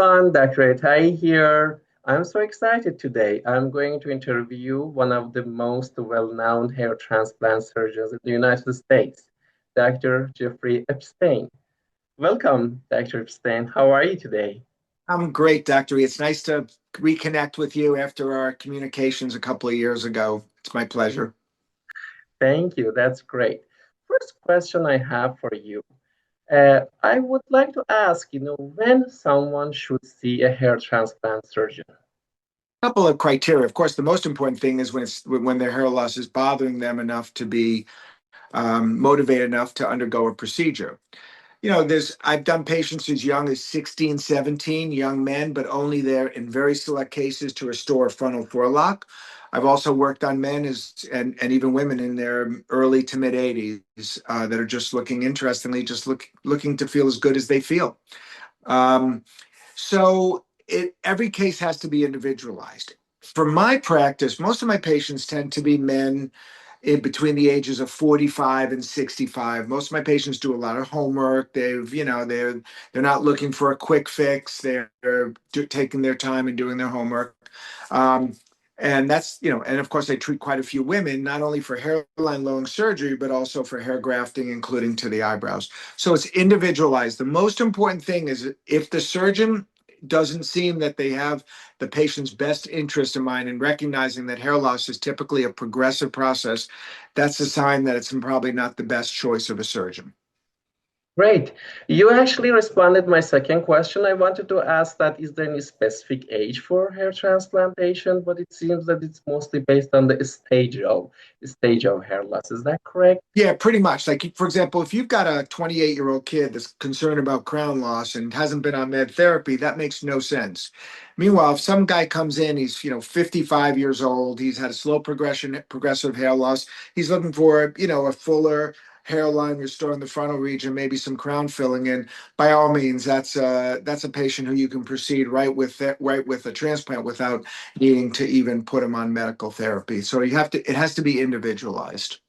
everyone, Dr. Etaee here. I'm so excited today. I'm going to interview one of the most well-known hair transplant surgeons in the United States, Dr. Jeffrey Epstein. Welcome, Dr. Epstein. How are you today? I'm great, Dr. It's nice to reconnect with you after our communications a couple of years ago. It's my pleasure. Thank you. That's great. First question I have for you. I would like to ask, when someone should see a hair transplant surgeon? A couple of criteria. Of course, the most important thing is when their hair loss is bothering them enough to be motivated enough to undergo a procedure. I've done patients as young as 16, 17, young men, but only there in very select cases to restore frontal forelock. I've also worked on men and even women in their early to mid 80s that are just looking, interestingly, looking to feel as good as they feel. Every case has to be individualized. For my practice, most of my patients tend to be men in between the ages of 45 and 65. Most of my patients do a lot of homework. They're not looking for a quick fix. They're taking their time and doing their homework. And that's, and of course I treat quite a few women, not only for hairline lowering surgery, but also for hair grafting, including to the eyebrows. So it's individualized. The most important thing is if the surgeon doesn't seem that they have the patient's best interest in mind and recognizing that hair loss is typically a progressive process, that's a sign that it's probably not the best choice of a surgeon. Great. You actually responded my second question. I wanted to ask that, is there any specific age for hair transplantation? But it seems that it's mostly based on the stage of hair loss. Is that correct? Yeah, pretty much. Like, for example, if you've got a 28-year-old kid that's concerned about crown loss and hasn't been on med therapy, that makes no sense. Meanwhile, if some guy comes in, he's 55 years old, he's had a slow progressive hair loss, he's looking for a fuller hairline, restoring the frontal region, maybe some crown filling in. By all means, that's a patient who you can proceed right with a transplant without needing to even put him on medical therapy. So it has to be individualized.